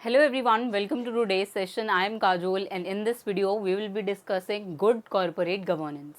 Hello everyone, welcome to today's session. I am Kajol and in this video we will be discussing good corporate governance.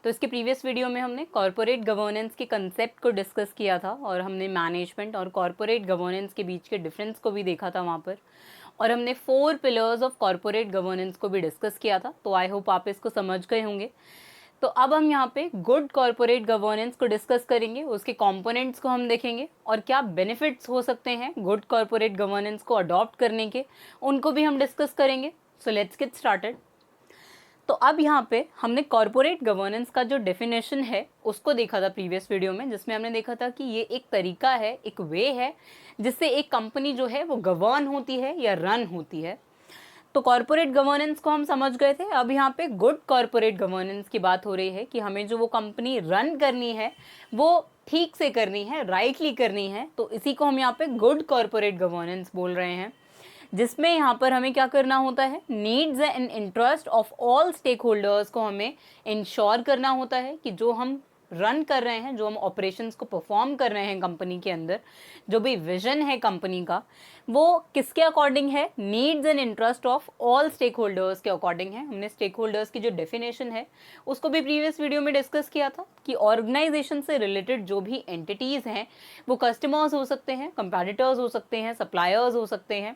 तो इसके previous video में हमने corporate governance के concept को discuss किया था और हमने मैनेजमेंट और कॉरपोरेट गवर्नेंस के बीच के डिफरेंस को भी देखा था वहाँ पर, और हमने 4 पिलर्स ऑफ कॉरपोरेट गवर्नेंस को भी डिस्कस किया था। तो आई होप आप इसको समझ गए होंगे। तो अब हम यहाँ पे गुड कॉरपोरेट गवर्नेंस को डिस्कस करेंगे, उसके कंपोनेंट्स को हम देखेंगे और क्या बेनिफिट्स हो सकते हैं गुड कॉरपोरेट गवर्नेंस को अडॉप्ट करने के, उनको भी हम डिस्कस करेंगे। So let's get started. तो अब यहाँ पे हमने कॉरपोरेट गवर्नेंस का जो डेफिनेशन है उसको देखा था प्रीवियस वीडियो में, जिसमें हमने देखा था कि ये एक तरीका है, एक वे है जिससे एक कंपनी जो है वो गवर्न होती है या रन होती है। तो कॉरपोरेट गवर्नेंस को हम समझ गए थे। अब यहाँ पे गुड कॉरपोरेट गवर्नेंस की बात हो रही है कि हमें जो वो कंपनी रन करनी है वो ठीक से करनी है, राइटली करनी है। तो इसी को हम यहाँ पे गुड कॉरपोरेट गवर्नेंस बोल रहे हैं, जिसमें यहाँ पर हमें क्या करना होता है, needs and interest of all stakeholders को हमें इंश्योर करना होता है कि जो हम रन कर रहे हैं, जो हम ऑपरेशंस को परफॉर्म कर रहे हैं कंपनी के अंदर, जो भी विजन है कंपनी का, वो किसके अकॉर्डिंग है, needs and interest of all stakeholders के अकॉर्डिंग है। हमने स्टेक होल्डर्स की जो डेफिनेशन है उसको भी प्रीवियस वीडियो में डिस्कस किया था कि ऑर्गेनाइजेशन से रिलेटेड जो भी एंटिटीज़ हैं वो कस्टमर्स हो सकते हैं, कंपेटिटर्स हो सकते हैं, सप्लायर्स हो सकते हैं,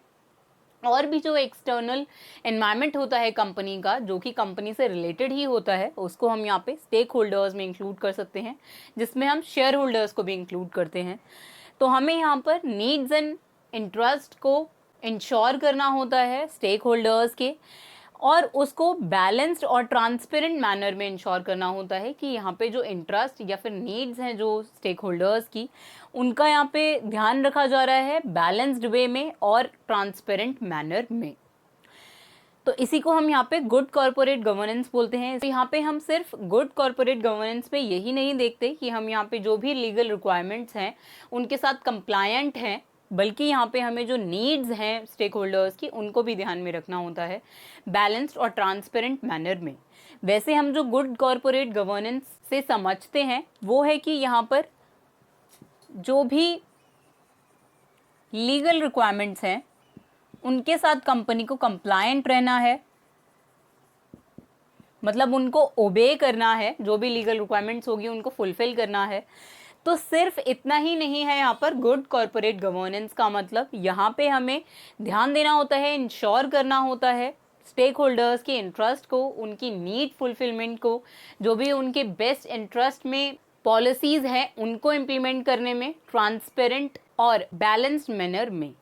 और भी जो एक्सटर्नल एनवायरनमेंट होता है कंपनी का जो कि कंपनी से रिलेटेड ही होता है, उसको हम यहाँ पे स्टेक होल्डर्स में इंक्लूड कर सकते हैं, जिसमें हम शेयर होल्डर्स को भी इंक्लूड करते हैं। तो हमें यहाँ पर नीड्स एंड इंटरेस्ट को इंश्योर करना होता है स्टेक होल्डर्स के, और उसको बैलेंस्ड और ट्रांसपेरेंट मैनर में इंश्योर करना होता है कि यहाँ पे जो इंटरेस्ट या फिर नीड्स हैं जो स्टेक होल्डर्स की, उनका यहाँ पे ध्यान रखा जा रहा है बैलेंस्ड वे में और ट्रांसपेरेंट मैनर में। तो इसी को हम यहाँ पे गुड कॉरपोरेट गवर्नेंस बोलते हैं। तो यहाँ पे हम सिर्फ गुड कॉरपोरेट गवर्नेंस में यही नहीं देखते कि हम यहाँ पे जो भी लीगल रिक्वायरमेंट्स हैं उनके साथ कंप्लायंट हैं, बल्कि यहाँ पे हमें जो नीड्स हैं स्टेक होल्डर्स की उनको भी ध्यान में रखना होता है बैलेंस्ड और ट्रांसपेरेंट मैनर में। वैसे हम जो गुड कॉरपोरेट गवर्नेंस से समझते हैं वो है कि यहाँ पर जो भी लीगल रिक्वायरमेंट्स हैं उनके साथ कंपनी को कंप्लायंट रहना है, मतलब उनको ओबे करना है, जो भी लीगल रिक्वायरमेंट्स होगी उनको फुलफिल करना है। तो सिर्फ इतना ही नहीं है यहाँ पर गुड कॉरपोरेट गवर्नेंस का मतलब, यहाँ पे हमें ध्यान देना होता है, इंश्योर करना होता है स्टेक होल्डर्स के इंटरेस्ट को, उनकी नीड फुलफिलमेंट को, जो भी उनके बेस्ट इंटरेस्ट में पॉलिसीज़ हैं उनको इम्प्लीमेंट करने में ट्रांसपेरेंट और बैलेंस्ड मैनर में।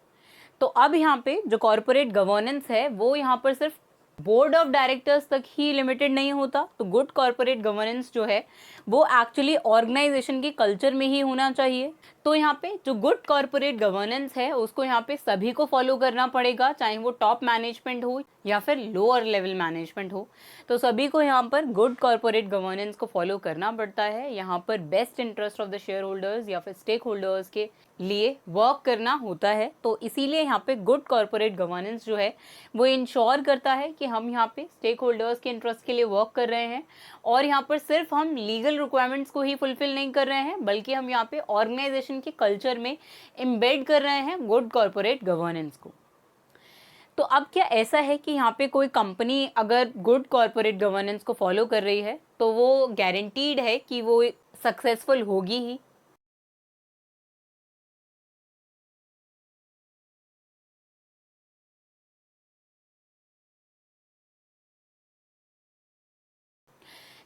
तो अब यहाँ पे जो कॉरपोरेट गवर्नेंस है वो यहाँ पर सिर्फ बोर्ड ऑफ डायरेक्टर्स तक ही लिमिटेड नहीं होता। तो गुड कॉरपोरेट गवर्नेंस जो है वो एक्चुअली ऑर्गेनाइजेशन के कल्चर में ही होना चाहिए। तो यहाँ पे जो गुड कॉरपोरेट गवर्नेंस है उसको यहाँ पे सभी को फॉलो करना पड़ेगा, चाहे वो टॉप मैनेजमेंट हो या फिर लोअर लेवल मैनेजमेंट हो। तो सभी को यहाँ पर गुड कॉरपोरेट गवर्नेंस को फॉलो करना पड़ता है, यहाँ पर best interest of the share holders या फिर स्टेक होल्डर्स के लिए वर्क करना होता है। तो इसीलिए यहाँ पे गुड कॉरपोरेट गवर्नेंस जो है वो इंश्योर करता है कि हम यहाँ पे स्टेक होल्डर्स के इंटरेस्ट के लिए वर्क कर रहे हैं, और यहाँ पर सिर्फ हम लीगल रिक्वायरमेंट्स को ही फुलफिल नहीं कर रहे हैं, बल्कि हम यहाँ पे ऑर्गेनाइजेशन के कल्चर में एम्बेड कर रहे हैं गुड कॉरपोरेट गवर्नेंस को। तो अब क्या ऐसा है कि यहाँ पे कोई कंपनी अगर गुड कॉरपोरेट गवर्नेंस को फॉलो कर रही है तो वो गारंटीड है कि वो सक्सेसफुल होगी ही?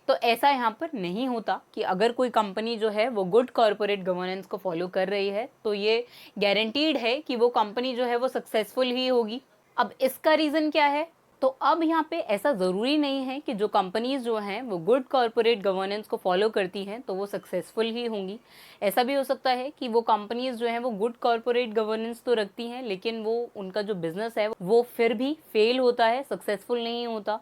तो ऐसा यहाँ पर नहीं होता कि अगर कोई कंपनी जो है वो गुड कॉरपोरेट गवर्नेंस को फॉलो कर रही है तो ये गारंटीड है कि वो कंपनी जो है वो सक्सेसफुल ही होगी। अब इसका रीज़न क्या है? तो अब यहाँ पे ऐसा ज़रूरी नहीं है कि जो कंपनीज जो हैं वो गुड कॉरपोरेट गवर्नेंस को फॉलो करती हैं तो वो सक्सेसफुल ही होंगी। ऐसा भी हो सकता है कि वो कंपनीज जो हैं वो गुड कॉरपोरेट गवर्नेंस तो रखती हैं, लेकिन वो उनका जो बिज़नेस है वो फिर भी फेल होता है, सक्सेसफुल नहीं होता।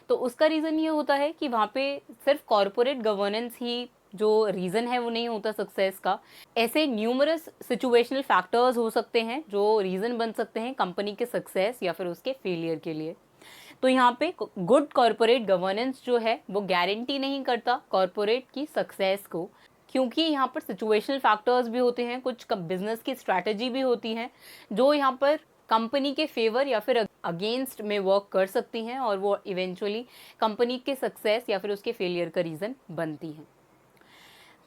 तो उसका रीज़न ये होता है कि वहाँ पे सिर्फ कॉरपोरेट गवर्नेंस ही जो रीज़न है वो नहीं होता सक्सेस का। ऐसे न्यूमरस सिचुएशनल फैक्टर्स हो सकते हैं जो रीज़न बन सकते हैं कंपनी के सक्सेस या फिर उसके फेलियर के लिए। तो यहाँ पे गुड कॉरपोरेट गवर्नेंस जो है वो गारंटी नहीं करता कॉरपोरेट की सक्सेस को, क्योंकि यहाँ पर सिचुएशनल फैक्टर्स भी होते हैं, कुछ बिजनेस की स्ट्रैटेजी भी होती हैं जो यहाँ पर कंपनी के फेवर या फिर अगेंस्ट में वर्क कर सकती हैं और वो इवेंचुअली कंपनी के सक्सेस या फिर उसके फेलियर का रीज़न बनती हैं।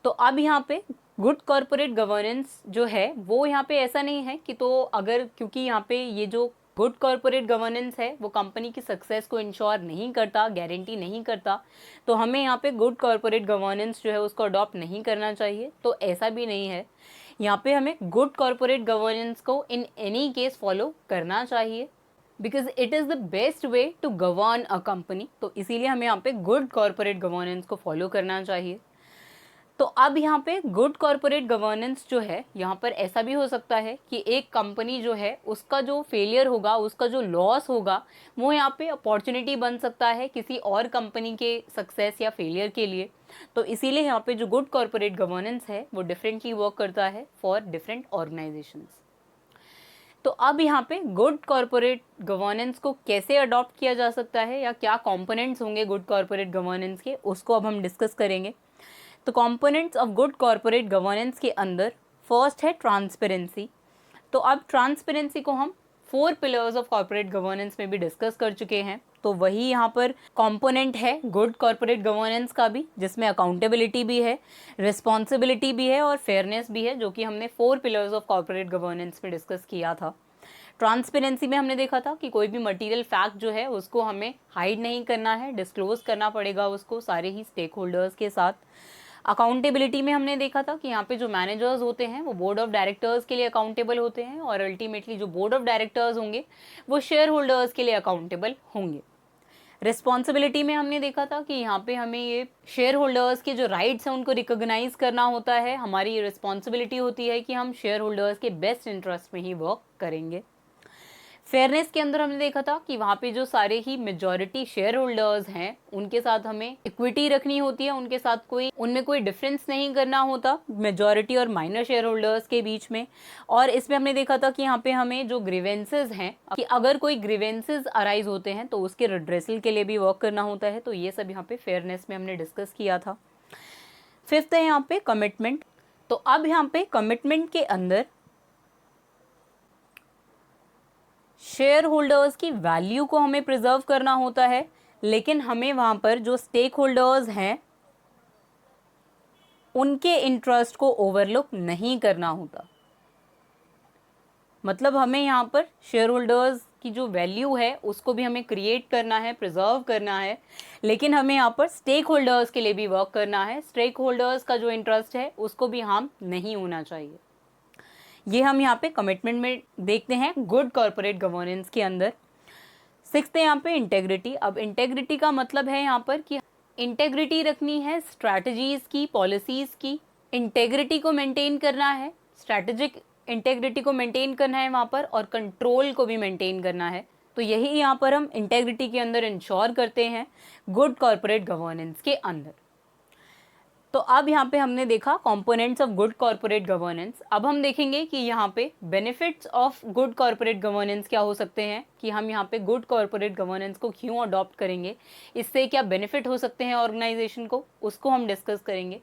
तो अब यहाँ पे गुड कॉरपोरेट गवर्नेंस जो है वो यहाँ पे ऐसा नहीं है कि तो अगर, क्योंकि यहाँ पे ये जो गुड कॉरपोरेट गवर्नेंस है वो कंपनी की सक्सेस को इंश्योर नहीं करता, गारंटी नहीं करता, तो हमें यहाँ पे गुड कॉरपोरेट गवर्नेंस जो है उसको अडॉप्ट नहीं करना चाहिए। तो ऐसा भी नहीं है, यहाँ पे हमें गुड कॉरपोरेट गवर्नेंस को इन एनी केस फॉलो करना चाहिए, because it is the best way to govern a company. तो इसीलिए हमें यहाँ पे गुड कॉरपोरेट गवर्नेंस को फॉलो करना चाहिए। तो अब यहाँ पे गुड कॉरपोरेट गवर्नेंस जो है, यहाँ पर ऐसा भी हो सकता है कि एक कंपनी जो है उसका जो फेलियर होगा, उसका जो लॉस होगा, वो यहाँ पे अपॉर्चुनिटी बन सकता है किसी और कंपनी के सक्सेस या फेलियर के लिए। तो इसीलिए यहाँ पे जो गुड कॉरपोरेट गवर्नेंस है वो डिफरेंटली वर्क करता है फॉर डिफरेंट ऑर्गेनाइजेशंस। तो अब यहाँ पे गुड कॉरपोरेट गवर्नेंस को कैसे अडॉप्ट किया जा सकता है या क्या कंपोनेंट्स होंगे गुड कॉरपोरेट गवर्नेंस के, उसको अब हम डिस्कस करेंगे। तो components of good corporate governance के अंदर फर्स्ट है ट्रांसपेरेंसी। तो अब ट्रांसपेरेंसी को हम 4 पिलर्स ऑफ कॉरपोरेट गवर्नेंस में भी डिस्कस कर चुके हैं। तो वही यहाँ पर कंपोनेंट है गुड कॉरपोरेट गवर्नेंस का भी, जिसमें अकाउंटेबिलिटी भी है, रिस्पॉन्सिबिलिटी भी है और फेयरनेस भी है, जो कि हमने 4 पिलर्स ऑफ कॉरपोरेट गवर्नेंस में डिस्कस किया था। ट्रांसपेरेंसी में हमने देखा था कि कोई भी मटेरियल फैक्ट जो है उसको हमें हाइड नहीं करना है, डिस्क्लोज करना पड़ेगा उसको सारे ही स्टेक होल्डर्स के साथ। अकाउंटेबिलिटी में हमने देखा था कि यहाँ पे जो मैनेजर्स होते हैं वो बोर्ड ऑफ डायरेक्टर्स के लिए अकाउंटेबल होते हैं और अल्टीमेटली जो बोर्ड ऑफ डायरेक्टर्स होंगे वो शेयर होल्डर्स के लिए अकाउंटेबल होंगे। रिस्पॉन्सिबिलिटी में हमने देखा था कि यहाँ पे हमें ये शेयर होल्डर्स के जो राइट्स हैं उनको रिकॉग्नाइज करना होता है। हमारी ये रिस्पॉन्सिबिलिटी होती है कि हम शेयर होल्डर्स के बेस्ट इंटरेस्ट में ही वर्क करेंगे। फेयरनेस के अंदर हमने देखा था कि वहाँ पे जो सारे ही मेजॉरिटी शेयर होल्डर्स हैं उनके साथ हमें इक्विटी रखनी होती है, उनके साथ उनमें कोई डिफरेंस नहीं करना होता मेजॉरिटी और माइनर शेयर होल्डर्स के बीच में। और इसमें हमने देखा था कि यहाँ पे हमें जो ग्रीवेंसेज हैं, कि अगर कोई ग्रीवेंसेज अराइज होते हैं तो उसके रिड्रेसल के लिए भी वर्क करना होता है। तो ये सब यहाँ पे फेयरनेस में हमने डिस्कस किया था। फिफ्थ है यहाँ पे कमिटमेंट। तो अब यहाँ पे कमिटमेंट के अंदर शेयर होल्डर्स की वैल्यू को हमें प्रिजर्व करना होता है, लेकिन हमें वहाँ पर जो स्टेक होल्डर्स हैं उनके इंटरेस्ट को ओवरलुक नहीं करना होता। मतलब हमें यहाँ पर शेयर होल्डर्स की जो वैल्यू है उसको भी हमें क्रिएट करना है, प्रिजर्व करना है, लेकिन हमें यहाँ पर स्टेक होल्डर्स के लिए भी वर्क करना है। स्टेक होल्डर्स का जो इंटरेस्ट है उसको भी हार्म नहीं होना चाहिए। ये हम यहाँ पे कमिटमेंट में देखते हैं गुड कॉरपोरेट गवर्नेंस के अंदर। सिक्स्थ है यहाँ पे इंटेग्रिटी। अब इंटेग्रिटी का मतलब है यहाँ पर कि इंटेग्रिटी रखनी है स्ट्रैटेजीज की, पॉलिसीज की। इंटेग्रिटी को मेंटेन करना है, स्ट्रैटेजिक इंटेग्रिटी को मेंटेन करना है वहाँ पर, और कंट्रोल को भी मेंटेन करना है। तो यही यहाँ पर हम इंटेग्रिटी के अंदर इंश्योर करते हैं गुड कॉरपोरेट गवर्नेंस के अंदर। तो अब यहाँ पे हमने देखा components of good corporate governance. अब हम देखेंगे कि यहाँ पे benefits of good corporate governance क्या हो सकते हैं, कि हम यहाँ पे गुड कॉरपोरेट गवर्नेंस को क्यों अडॉप्ट करेंगे, इससे क्या बेनिफिट हो सकते हैं ऑर्गेनाइजेशन को, उसको हम डिस्कस करेंगे।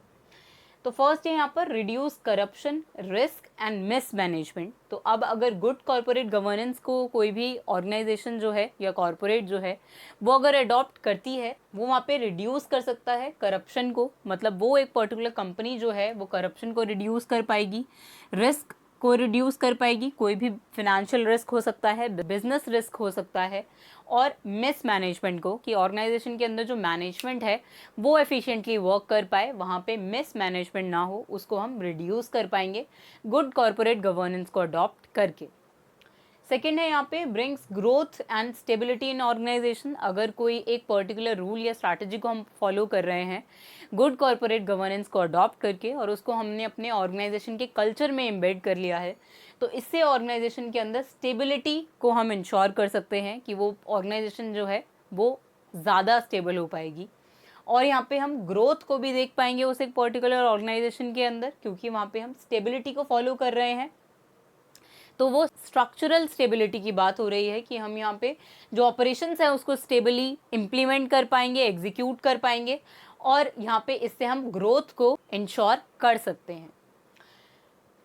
तो फर्स्ट है यहाँ पर reduce corruption, risk and miss management. तो अब अगर गुड कॉरपोरेट गवर्नेंस को कोई भी ऑर्गेनाइजेशन जो है या कॉरपोरेट जो है वो अगर अडॉप्ट करती है, वो वहाँ पे रिड्यूस कर सकता है करप्शन को। मतलब वो एक पर्टिकुलर कंपनी जो है वो करप्शन को रिड्यूस कर पाएगी, रिस्क को रिड्यूस कर पाएगी, कोई भी फिनेंशियल रिस्क हो सकता है, बिजनेस रिस्क हो सकता है, और मिस मैनेजमेंट को, कि ऑर्गेनाइजेशन के अंदर जो मैनेजमेंट है वो एफिशिएंटली वर्क कर पाए, वहाँ पे मिस मैनेजमेंट ना हो, उसको हम रिड्यूस कर पाएंगे गुड कॉरपोरेट गवर्नेंस को अडॉप्ट करके। सेकेंड है यहाँ पे brings growth and stability in organization. अगर कोई एक पर्टिकुलर रूल या स्ट्रैटेजी को हम फॉलो कर रहे हैं गुड कॉरपोरेट गवर्नेंस को अडॉप्ट करके, और उसको हमने अपने ऑर्गेनाइजेशन के कल्चर में एम्बेड कर लिया है, तो इससे ऑर्गेनाइजेशन के अंदर स्टेबिलिटी को हम इंश्योर कर सकते हैं कि वो ऑर्गेनाइजेशन जो है वो ज़्यादा स्टेबल हो पाएगी। और यहाँ पे हम ग्रोथ को भी देख पाएंगे उस एक पर्टिकुलर ऑर्गेनाइजेशन के अंदर, क्योंकि वहाँ पे हम स्टेबिलिटी को फॉलो कर रहे हैं। तो वो स्ट्रक्चरल स्टेबिलिटी की बात हो रही है कि हम यहाँ पे जो ऑपरेशंस है उसको स्टेबली इम्प्लीमेंट कर पाएंगे, एग्जीक्यूट कर पाएंगे, और यहाँ पे इससे हम ग्रोथ को इंश्योर कर सकते हैं।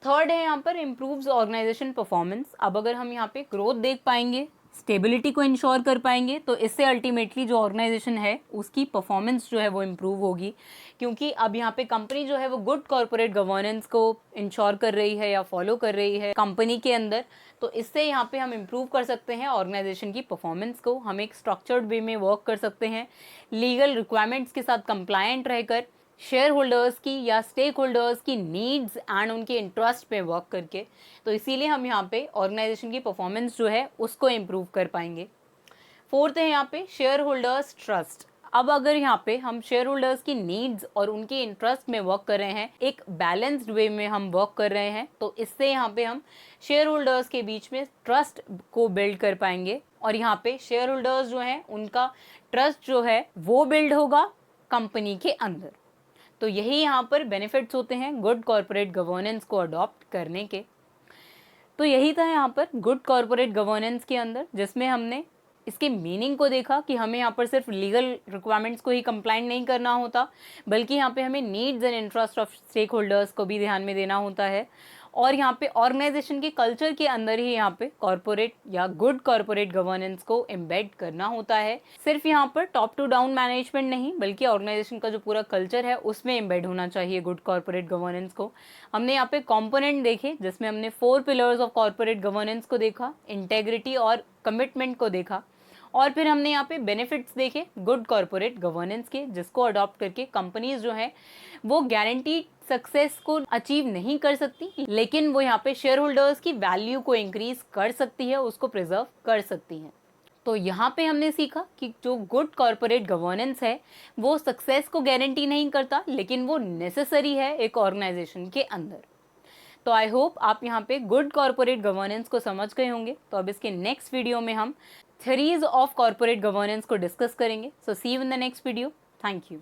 थर्ड है यहाँ पर इम्प्रूव्स ऑर्गेनाइजेशन परफॉर्मेंस। अब अगर हम यहाँ पे ग्रोथ देख पाएंगे, स्टेबिलिटी को इंश्योर कर पाएंगे, तो इससे अल्टीमेटली जो ऑर्गेनाइजेशन है उसकी परफॉर्मेंस जो है वो इम्प्रूव होगी, क्योंकि अब यहाँ पे कंपनी जो है वो गुड कॉर्पोरेट गवर्नेंस को इंश्योर कर रही है या फॉलो कर रही है कंपनी के अंदर। तो इससे यहाँ पे हम इम्प्रूव कर सकते हैं ऑर्गेनाइजेशन की परफॉर्मेंस को। हम एक स्ट्रक्चर्ड वे में वर्क कर सकते हैं, लीगल रिक्वायरमेंट्स के साथ कंप्लायंट रहकर, शेयर होल्डर्स की या स्टेक होल्डर्स की नीड्स एंड उनके इंटरेस्ट पे वर्क करके। तो इसीलिए हम यहाँ पे ऑर्गेनाइजेशन की परफॉर्मेंस जो है उसको इम्प्रूव कर पाएंगे। फोर्थ है यहाँ पे शेयर होल्डर्स ट्रस्ट। अब अगर यहाँ पे हम शेयर होल्डर्स की नीड्स और उनके इंटरेस्ट में वर्क कर रहे हैं, एक बैलेंस्ड वे में हम वर्क कर रहे हैं, तो इससे यहाँ पे हम शेयर होल्डर्स के बीच में ट्रस्ट को बिल्ड कर पाएंगे। और यहाँ पे शेयर होल्डर्स जो हैं उनका ट्रस्ट जो है वो बिल्ड होगा कंपनी के अंदर। तो यही यहाँ पर बेनिफिट्स होते हैं गुड कॉर्पोरेट गवर्नेंस को अडॉप्ट करने के। तो यही था यहाँ पर गुड कॉर्पोरेट गवर्नेंस के अंदर, जिसमें हमने इसके मीनिंग को देखा कि हमें यहाँ पर सिर्फ लीगल रिक्वायरमेंट्स को ही कंप्लाइंट नहीं करना होता, बल्कि यहाँ पे हमें needs and interest of stakeholders को भी ध्यान में देना होता है। और यहाँ पे ऑर्गेनाइजेशन के कल्चर के अंदर ही यहाँ पे कॉर्पोरेट या गुड कॉर्पोरेट गवर्नेंस को एम्बेड करना होता है। सिर्फ यहाँ पर टॉप टू डाउन मैनेजमेंट नहीं, बल्कि ऑर्गेनाइजेशन का जो पूरा कल्चर है उसमें एम्बेड होना चाहिए गुड कॉर्पोरेट गवर्नेंस को। हमने यहाँ पे कॉम्पोनेंट देखे, जिसमें हमने 4 पिलर्स ऑफ कॉर्पोरेट गवर्नेंस को देखा, इंटेग्रिटी और कमिटमेंट को देखा, और फिर हमने यहाँ पे बेनिफिट्स देखे गुड कॉर्पोरेट गवर्नेंस के, जिसको अडॉप्ट करके कंपनीज जो है वो गारंटीड सक्सेस को अचीव नहीं कर सकती, लेकिन वो यहाँ पे शेयर होल्डर्स की वैल्यू को इंक्रीज कर सकती है, उसको प्रिजर्व कर सकती है। तो यहाँ पे हमने सीखा कि जो गुड कॉर्पोरेट गवर्नेंस है वो सक्सेस को गारंटी नहीं करता, लेकिन वो नेसेसरी है एक ऑर्गेनाइजेशन के अंदर। तो आई होप आप यहाँ पे गुड कॉर्पोरेट गवर्नेंस को समझ गए होंगे। तो अब इसके नेक्स्ट वीडियो में हम थ्योरीज ऑफ कॉर्पोरेट गवर्नेंस को डिस्कस करेंगे। So see you in the next video. Thank you.